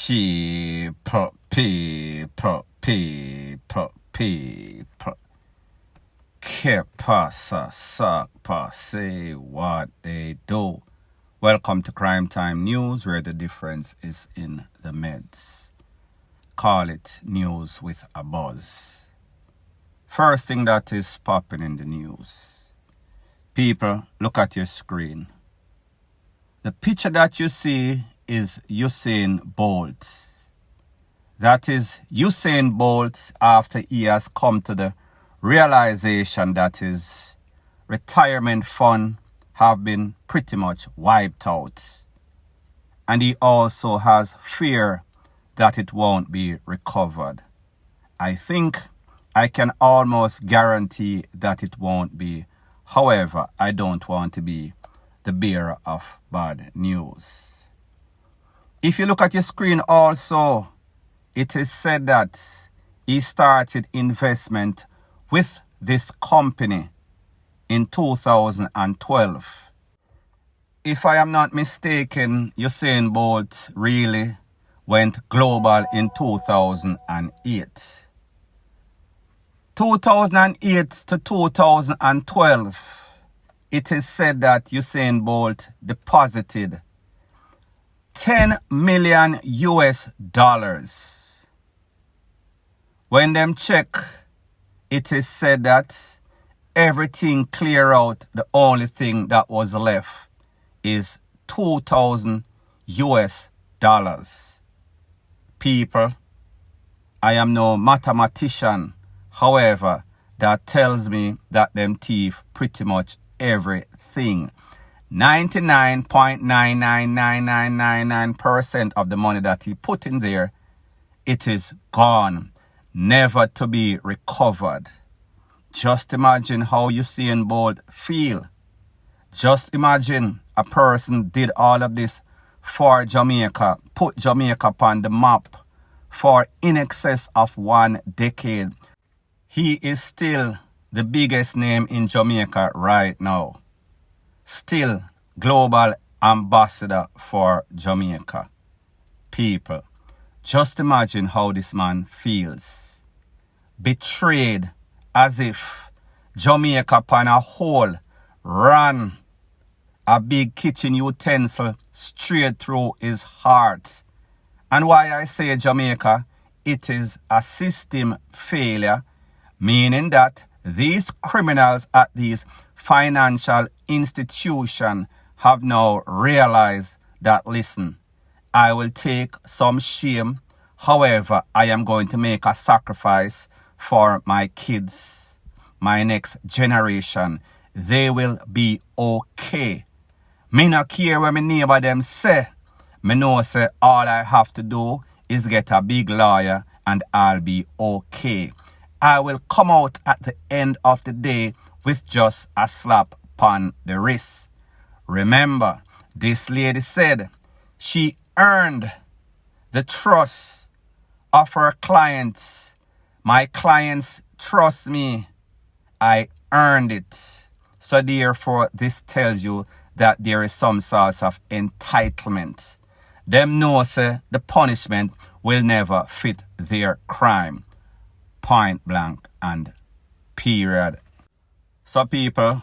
people. Que pasa, sakpa, say what they do. Welcome to Crime Time News, where the difference is in the meds. Call it news with a buzz. First thing that is popping in the news. People, look at your screen. The picture that you see is Usain Bolt. That is Usain Bolt after he has come to the realization that his retirement fund have been pretty much wiped out. And he also has fear that it won't be recovered. I think I can almost guarantee that it won't be. However, I don't want to be the bearer of bad news. If you look at your screen also, it is said that he started investment with this company in 2012. If I am not mistaken, Usain Bolt really went global in 2008. 2008 to 2012, it is said that Usain Bolt deposited $10 million US. When them check, it is said that everything clear out, the only thing that was left is $2,000 US. People, I am no mathematician. However, that tells me that them thief pretty much everything. 99.999999% of the money that he put in there, it is gone, never to be recovered. Just imagine how Usain Bolt feel. Just imagine a person did all of this for Jamaica, put Jamaica upon the map for in excess of 1 decade. He is still the biggest name in Jamaica right now. Still global ambassador for Jamaica. People, just imagine how this man feels. Betrayed, as if Jamaica upon a whole ran a big kitchen utensil straight through his heart. And why I say Jamaica, it is a system failure, meaning that these criminals at these financial institutions have now realized that, listen, I will take some shame. However, I am going to make a sacrifice for my kids, my next generation. They will be okay. Me not care what my neighbor them say. Me know say all I have to do is get a big lawyer and I'll be okay. I will come out at the end of the day with just a slap on the wrist. Remember, this lady said she earned the trust of her clients. My clients trust me. I earned it. So therefore, this tells you that there is some sort of entitlement. Them know say the punishment will never fit their crime. Point blank and period. So people,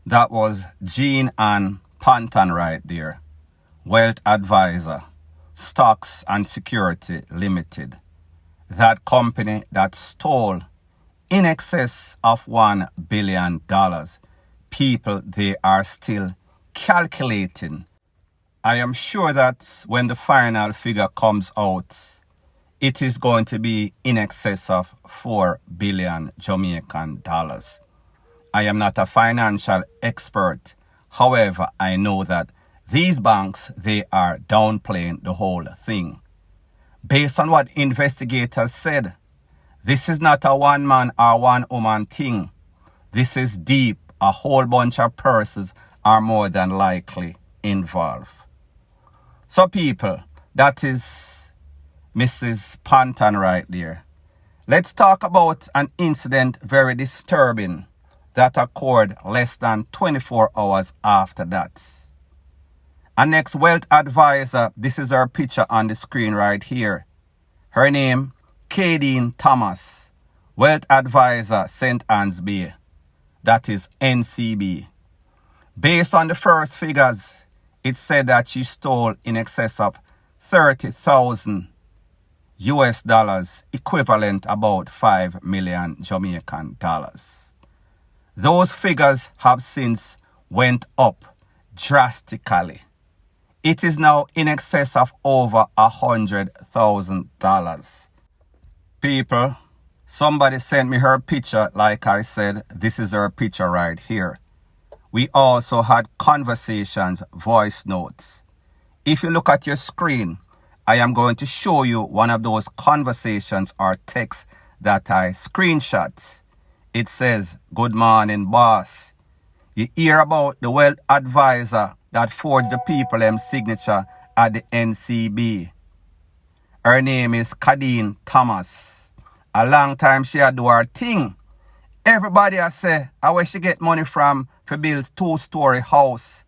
that was Jean Ann Panton right there. Wealth advisor, Stocks and Security Limited. That company that stole in excess of $1 billion. People, they are still calculating. I am sure that when the final figure comes out, it is going to be in excess of 4 billion Jamaican dollars. I am not a financial expert. However, I know that these banks, they are downplaying the whole thing. Based on what investigators said, this is not a one-man or one-woman thing. This is deep. A whole bunch of persons are more than likely involved. So people, that is Mrs. Panton right there. Let's talk about an incident very disturbing that occurred less than 24 hours after that. Our next wealth advisor, this is her picture on the screen right here. Her name, Khadene Thomas, wealth advisor, St. Anne's Bay. That is NCB. Based on the first figures, it said that she stole in excess of 30,000 US dollars, equivalent about 5 million Jamaican dollars. Those figures have since went up drastically. It is now in excess of over $100,000. People, somebody sent me her picture. Like I said, this is her picture right here. We also had conversations, voice notes. If you look at your screen, I am going to show you one of those conversations or texts that I screenshot. It says, "Good morning, boss. You hear about the wealth advisor that forged the people signature at the NCB. Her name is Khadene Thomas. A long time she had do her thing. Everybody I say, where she get money from for build 2-story house.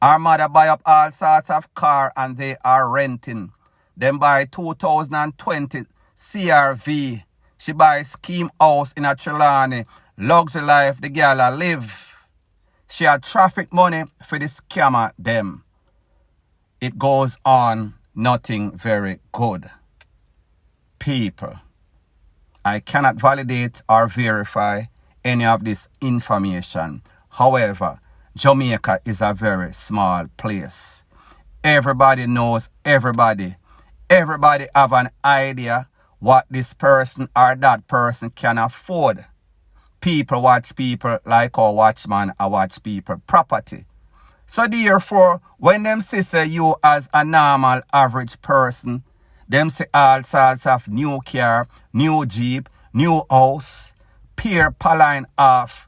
Her mother buy up all sorts of car and they are renting. Then buy 2020 CRV. She buy scheme house in a Trelawney. Luxury life the girl a live. She had traffic money for the scammer them." It goes on, nothing very good. People, I cannot validate or verify any of this information. However, Jamaica is a very small place. Everybody knows everybody. Everybody have an idea what this person or that person can afford. People watch people like our watchman I watch people property. So therefore, when them say you as a normal average person, them see all sorts of new car, new jeep, new house, peer palline off,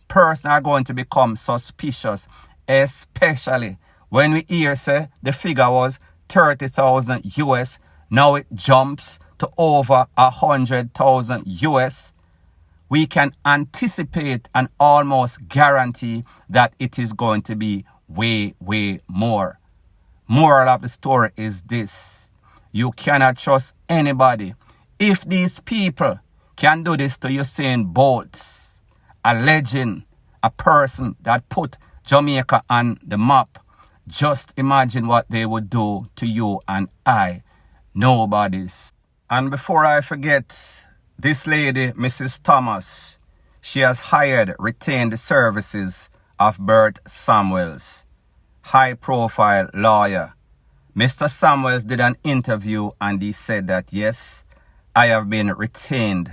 person are going to become suspicious, especially when we hear say the figure was 30,000 US, now it jumps to over 100,000 US. We can anticipate and almost guarantee that it is going to be way, way more. Moral of the story is this: you cannot trust anybody. If these people can do this to Usain Bolt, a legend, a person that put Jamaica on the map, just imagine what they would do to you and I, nobody's. And before I forget, this lady, Mrs. Thomas, she has retained the services of Bert Samuels, high-profile lawyer. Mr. Samuels did an interview and he said that, yes, I have been retained.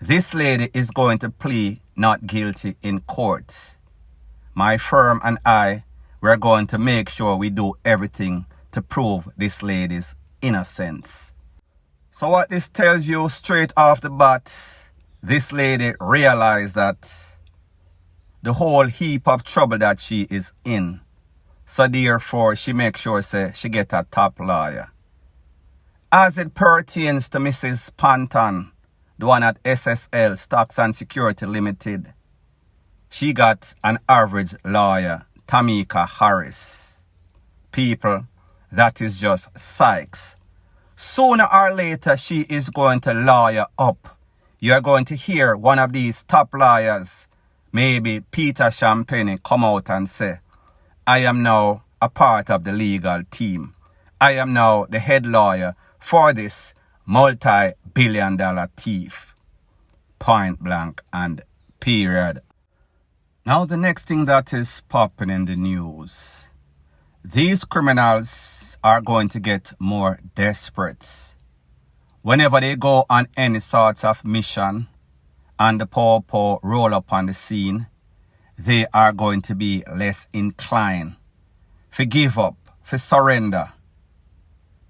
This lady is going to plead not guilty in court. My firm and I, we're going to make sure we do everything to prove this lady's innocence. So what this tells you straight off the bat, this lady realized that the whole heap of trouble that she is in. So therefore, she makes sure she get a top lawyer. As it pertains to Mrs. Panton, the one at SSL, Stocks and Security Limited, she got an average lawyer, Tamika Harris. People, that is just Sykes. Sooner or later, she is going to lawyer up. You are going to hear one of these top lawyers, maybe Peter Champagne, come out and say, I am now a part of the legal team. I am now the head lawyer for this multi-billion-dollar thief. Point blank and period. Now the next thing that is popping in the news. These criminals are going to get more desperate. Whenever they go on any sort of mission and the poor roll up on the scene, they are going to be less inclined to give up, to surrender,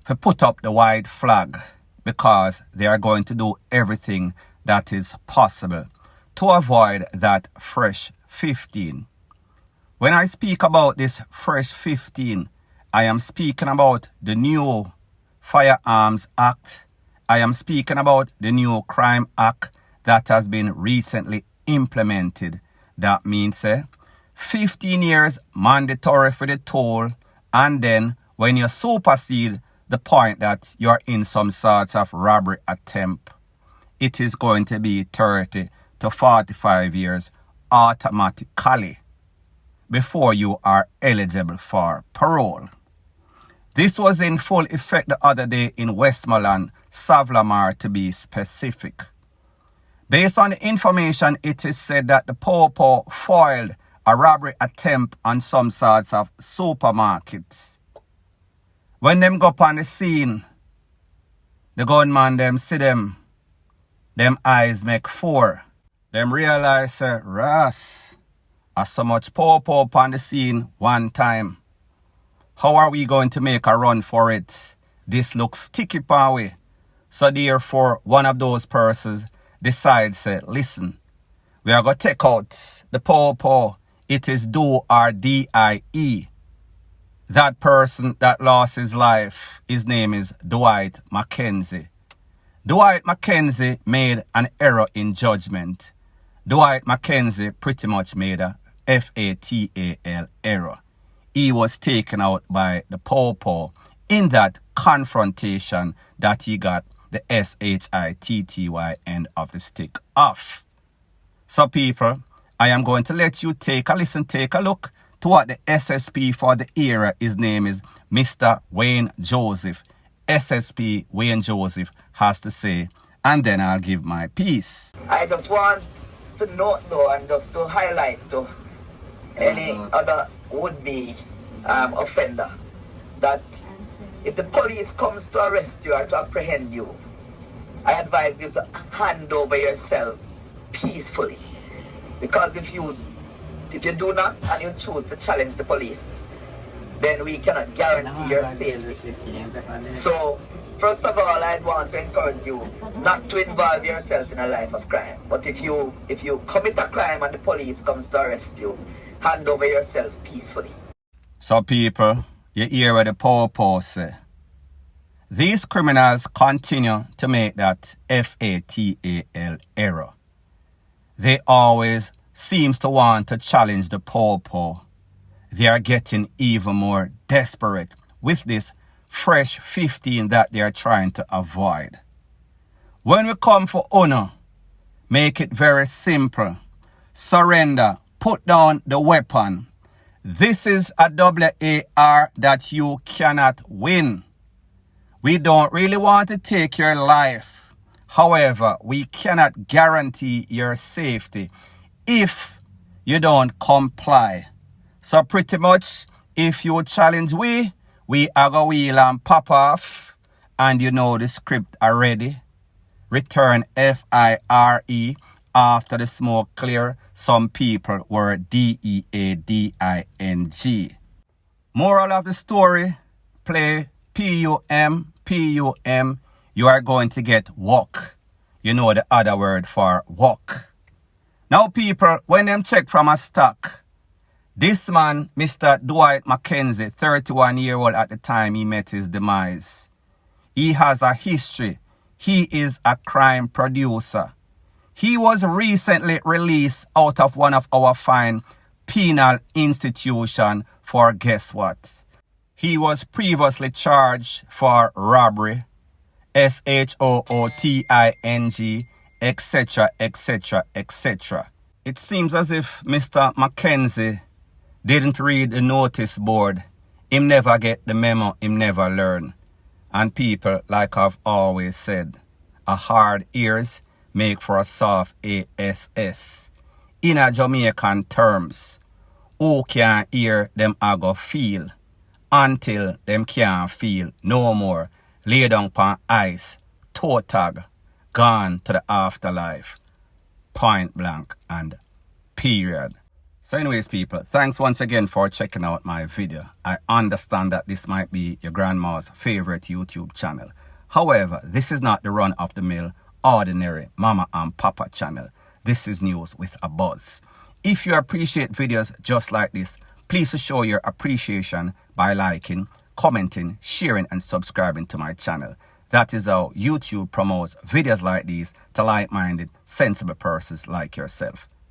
to put up the white flag, because they are going to do everything that is possible to avoid that fresh 15. When I speak about this fresh 15, I am speaking about the new Firearms Act. I am speaking about the new Crime Act that has been recently implemented. That means 15 years mandatory for the toll And then when you supersede the point that you're in some sort of robbery attempt, it is going to be 30 to 45 years automatically before you are eligible for parole. This was in full effect the other day in Westmoreland, Savlamar to be specific. Based on the information, it is said that the Popo foiled a robbery attempt on some sorts of supermarkets. When them go up on the scene, the gunman them see them eyes make four. Them realize, Ras, as so much Popo up on the scene one time. How are we going to make a run for it? This looks sticky power. So therefore, one of those persons decides, listen, we are going to take out the Popo. It is do or D-I-E. That person that lost his life, his name is Dwight Mackenzie. Dwight Mackenzie made an error in judgment. Dwight Mackenzie pretty much made a fatal error. He was taken out by the Popo in that confrontation that he got the SHITTY end of the stick off. So people, I am going to let you take a listen, take a look to what the SSP for the era, his name is Mr. Wayne Joseph, SSP Wayne Joseph, has to say, and then I'll give my piece. I just want to note though, and just to highlight to any other would-be offender that if the police comes to arrest you or to apprehend you, I advise you to hand over yourself peacefully. Because if you do not and you choose to challenge the police, then we cannot guarantee your safety. So, first of all, I'd want to encourage you not to involve yourself in a life of crime. But if you commit a crime and the police comes to arrest you, hand over yourself peacefully. So people, you hear what the Popo say. These criminals continue to make that fatal error. They always seems to want to challenge the Popo. They are getting even more desperate with this fresh 15 that they are trying to avoid. When we come for honor, make it very simple. Surrender, put down the weapon. This is a WAR that you cannot win. We don't really want to take your life. However, we cannot guarantee your safety if you don't comply. So pretty much, if you challenge we are going to wheel and pop off. And you know the script already. Return FIRE after the smoke clear. Some people were DEADING. Moral of the story, play PUM. You are going to get walk. You know the other word for walk. Now people, when them check from a stock, this man, Mr. Dwight Mackenzie, 31-year-old at the time he met his demise. He has a history. He is a crime producer. He was recently released out of one of our fine penal institutions for guess what? He was previously charged for robbery, SHOOTING, etc., etc., etc. It seems as if Mr. Mackenzie didn't read the notice board. Him never get the memo, him never learn. And people, like I've always said, a hard ears make for a soft ASS. In a Jamaican terms, who can hear them a go feel until them can't feel no more. Lay down upon ice, toe tag, gone to the afterlife. Point blank and period. So anyways people, thanks once again for checking out my video. I understand that this might be your grandma's favorite YouTube channel. However, this is not the run-of-the-mill, ordinary mama and papa channel. This is news with a buzz. If you appreciate videos just like this, please show your appreciation by liking, commenting, sharing and subscribing to my channel. That is how YouTube promotes videos like these to like-minded, sensible persons like yourself.